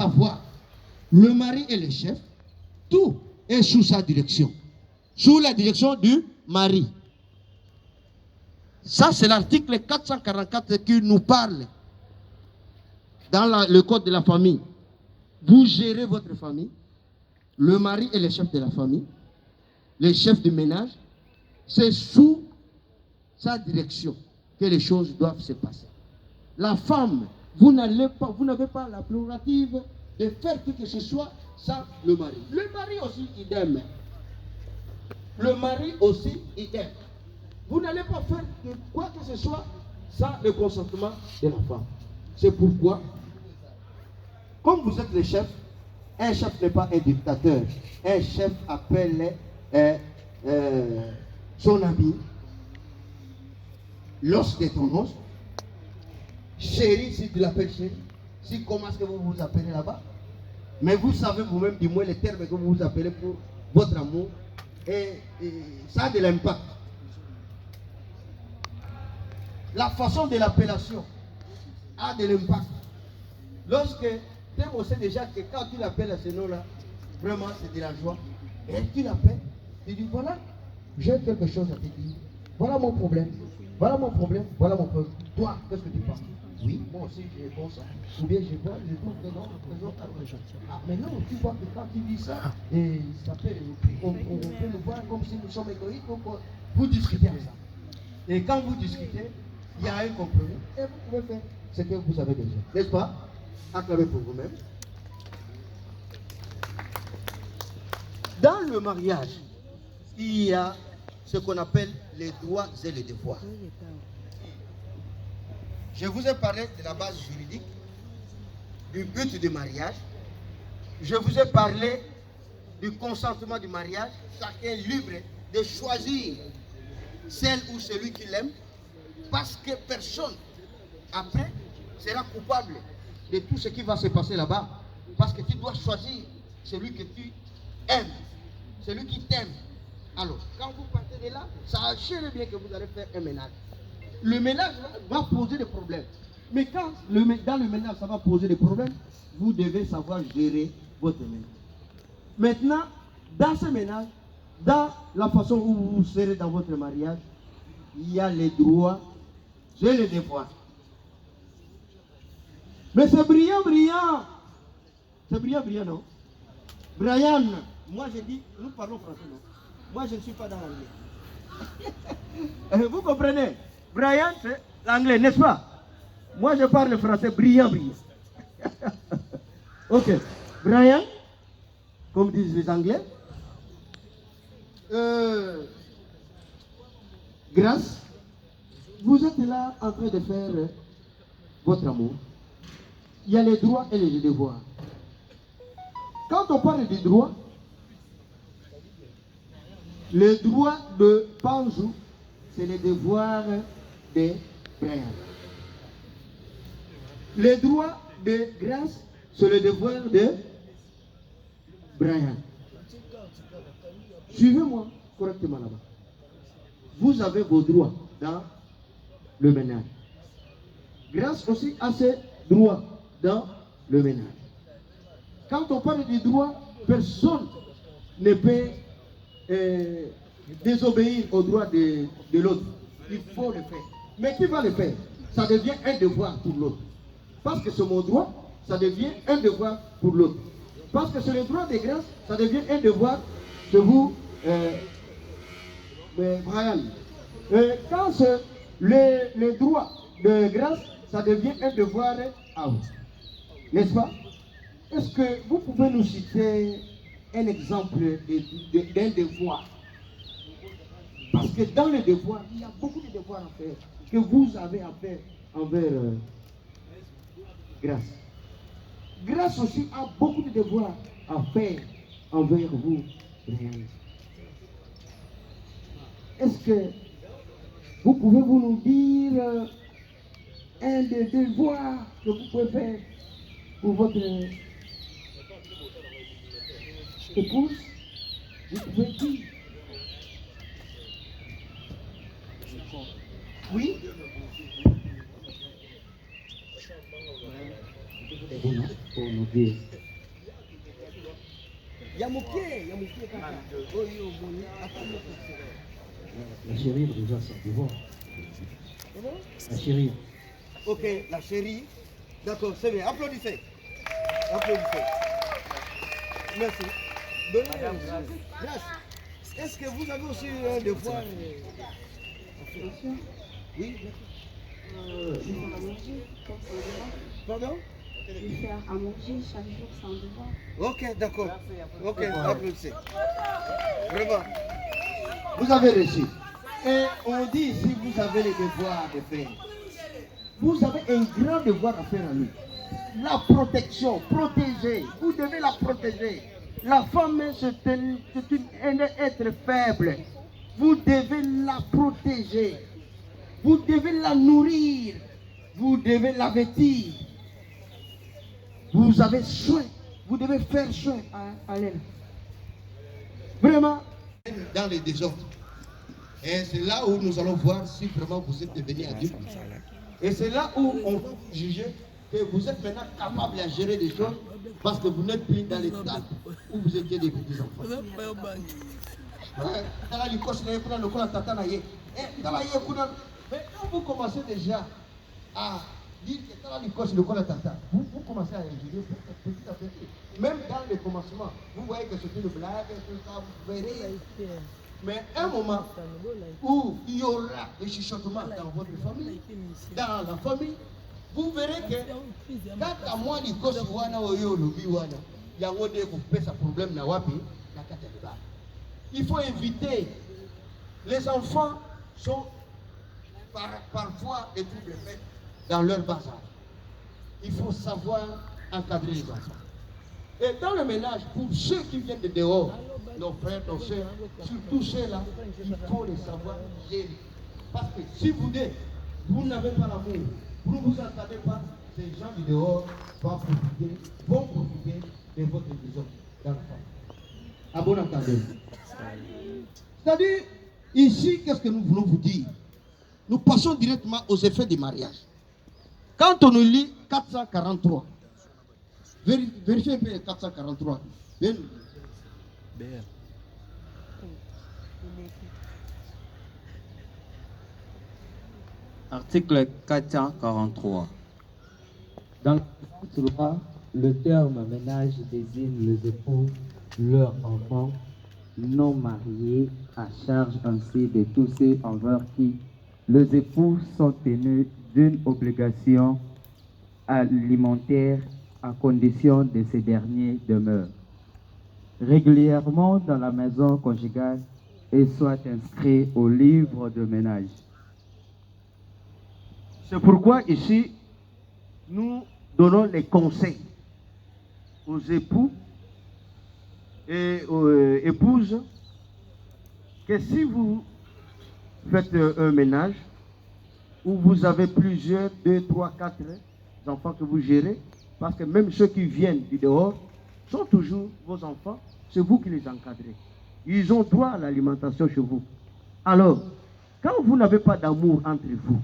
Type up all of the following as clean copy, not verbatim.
savoir, le mari et le chef, tout est sous sa direction. Sous la direction du mari. Ça, c'est l'article 444 qui nous parle dans le code de la famille. Vous gérez votre famille. Le mari est le chef de la famille. Le chef du ménage. C'est sous sa direction que les choses doivent se passer. La femme, vous n'avez pas la prérogative de faire tout que ce soit sans le mari. Le mari aussi, idem. Le mari aussi, idem. Vous n'allez pas faire quoi que ce soit sans le consentement de la femme. C'est pourquoi, comme vous êtes le chef, un chef n'est pas un dictateur. Un chef appelle son ami, l'os de ton os. Chérie, si tu l'appelles chérie. Si comment est-ce que vous vous appelez là-bas. Mais vous savez vous-même, du moins les termes que vous vous appelez pour votre amour. Et ça a de l'impact. La façon de l'appellation a de l'impact. Lorsque tu sais déjà que quand tu l'appelles à ce nom-là, vraiment c'est de la joie. Et tu l'appelles, tu dis voilà, j'ai quelque chose à te dire. Voilà mon problème. Voilà mon problème. Voilà mon problème. Toi, qu'est-ce que tu penses? Oui, moi aussi j'ai bon ça. Ou bien je vois, je trouve que non, ah, mais non, tu vois que quand tu dis ça, et ça peut, on peut le voir comme si nous sommes égoïstes. Donc, vous discutez avec ça. Et quand vous discutez, il y a un compromis. Et vous pouvez faire ce que vous avez déjà. N'est-ce pas? Acclamez pour vous-même. Dans le mariage, il y a ce qu'on appelle les droits et les devoirs. Je vous ai parlé de la base juridique, du but du mariage. Je vous ai parlé du consentement du mariage. Chacun est libre de choisir celle ou celui qu'il aime, parce que personne, après, sera coupable de tout ce qui va se passer là-bas. Parce que tu dois choisir celui que tu aimes, celui qui t'aime. Alors, quand vous partez de là, sachez bien que vous allez faire un ménage. Le ménage va poser des problèmes. Mais quand dans le ménage, ça va poser des problèmes, vous devez savoir gérer votre ménage. Maintenant, dans ce ménage, dans la façon où vous serez dans votre mariage, il y a les droits et les devoirs. Mais c'est brillant, brillant. C'est brillant, brillant, non? Brian, moi j'ai dit, nous parlons français, non? Moi je ne suis pas dans l'anglais. Vous comprenez? Brian, c'est l'anglais, n'est-ce pas? Moi, je parle français brillant, brillant. Ok. Brian, comme disent les Anglais. Grâce, vous êtes là en train de faire votre amour. Il y a les droits et les devoirs. Quand on parle des droits, le droit de Panjou, c'est le devoir de Brian. Le droit de Grâce, c'est le devoir de Brian. Suivez-moi correctement là-bas. Vous avez vos droits dans le ménage. Grâce aussi à ses droits dans le ménage. Quand on parle des droits, personne ne peut désobéir aux droits de l'autre. Il faut le faire. Mais qui va le faire? Ça devient un devoir pour l'autre. Parce que c'est mon droit, ça devient un devoir pour l'autre. Parce que c'est le droit de grâce, ça devient un devoir de vous, Brian. Quand c'est le droit de grâce, ça devient un devoir à vous. N'est-ce pas? Est-ce que vous pouvez nous citer un exemple d'un devoir? Parce que dans le devoir, il y a beaucoup de devoirs à faire, que vous avez à faire envers Grâce. Grâce aussi a beaucoup de devoirs à faire envers vous. Est-ce que vous pouvez nous dire un des devoirs que vous pouvez faire pour votre épouse? Vous pouvez dire. Oui? pour nous dire. La chérie déjà son pouvoir. La chérie. Ok, la chérie. D'accord, c'est bien. Applaudissez. Applaudissez. Merci. Donnez Grâce. Est-ce que vous avez aussi un devoir Oui. Pardon? De faire à manger chaque jour sans devoir. Ok, d'accord. Ok, applaudissez. Vraiment. Vous avez reçu. Et on dit ici, vous avez les devoirs de faire. Vous avez un grand devoir à faire à lui. La protection, protéger. Vous devez la protéger. La femme, c'est un être faible. Vous devez la protéger. Vous devez la nourrir. Vous devez la vêtir. Vous avez soin. Vous devez faire soin à elle. Vraiment. Dans les désordres. Et c'est là où nous allons voir si vraiment vous êtes devenu adulte. Et c'est là où on va juger que vous êtes maintenant capable de gérer des choses parce que vous n'êtes plus dans l'état où vous étiez des petits enfants. Mais quand vous commencez déjà à dire que vous commencez à juger petit à petit. Même dans le commencement, vous voyez que c'est une blague, vous verrez. Mais un moment où il y aura des chuchotements dans votre famille, dans la famille, vous verrez que quand à moi, il faut éviter. Les enfants sont parfois des troubles faits dans leur bas âge. Il faut savoir encadrer les enfants. Et dans le ménage, pour ceux qui viennent de dehors, nos frères, nos soeurs, surtout ceux-là, il faut les savoir gérer. Parce que si vous n'avez pas l'amour, vous ne vous entendez pas, ces gens du dehors vont profiter de votre maison dans la famille. À bon entendeur. C'est-à-dire, ici, qu'est-ce que nous voulons vous dire? Nous passons directement aux effets du mariage. Quand on nous lit 443, vérifiez un peu 443. Bien. Article 443. Dans cette loi, le terme ménage désigne les époux, leurs enfants, non mariés, à charge ainsi de tous ceux envers qui les époux sont tenus d'une obligation alimentaire à condition de ces derniers demeurent régulièrement dans la maison conjugale et soient inscrits au livre de ménage. C'est pourquoi ici, nous donnons les conseils aux époux et aux épouses que si vous faites un ménage où vous avez plusieurs, 2, 3, 4 enfants que vous gérez, parce que même ceux qui viennent du dehors sont toujours vos enfants, c'est vous qui les encadrez. Ils ont droit à l'alimentation chez vous. Alors, quand vous n'avez pas d'amour entre vous,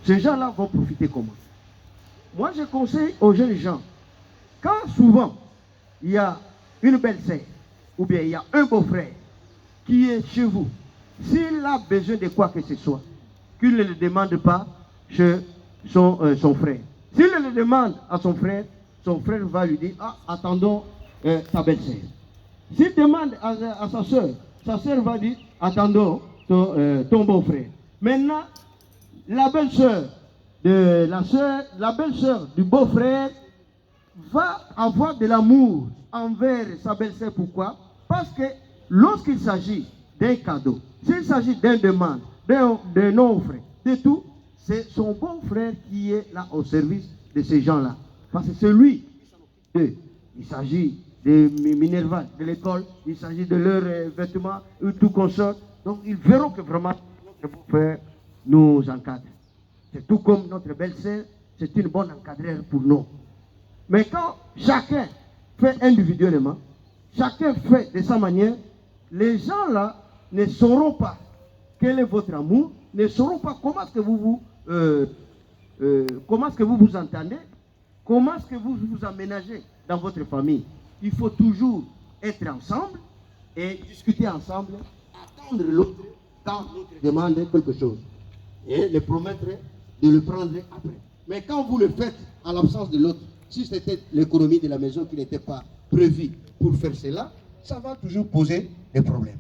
ces gens-là vont profiter comment? Moi, je conseille aux jeunes gens, quand souvent il y a une belle-sœur ou bien il y a un beau-frère qui est chez vous, s'il a besoin de quoi que ce soit, qu'il ne le demande pas chez son frère. S'il le demande à son frère va lui dire, ah, attendons ta belle-sœur. S'il demande à sa soeur va dire, attendons ton beau-frère. Maintenant, la belle-sœur du beau-frère va avoir de l'amour envers sa belle-sœur. Pourquoi? Parce que lorsqu'il s'agit d'un cadeau, s'il s'agit d'une demande, d'un offre, de tout, c'est son beau-frère qui est là au service de ces gens-là. Parce que c'est lui. Il s'agit de Minerva, de l'école, il s'agit de leurs vêtements, ou tout consort. Donc ils verront que vraiment le beau-frère nous encadre. C'est tout comme notre belle-sœur, c'est une bonne encadreur pour nous. Mais quand chacun fait individuellement, chacun fait de sa manière, les gens là ne sauront pas quel est votre amour, ne sauront pas comment est-ce que vous comment est-ce que vous vous entendez, comment est-ce que vous vous aménagez dans votre famille. Il faut toujours être ensemble et discuter ensemble, attendre l'autre quand l'autre demande quelque chose et le promettre de le prendre après. Mais quand vous le faites en l'absence de l'autre, si c'était l'économie de la maison qui n'était pas prévue pour faire cela, ça va toujours poser des problèmes.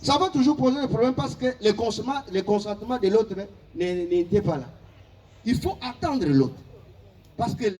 Ça va toujours poser des problèmes parce que le consentement de l'autre n'était pas là. Il faut attendre l'autre. Parce que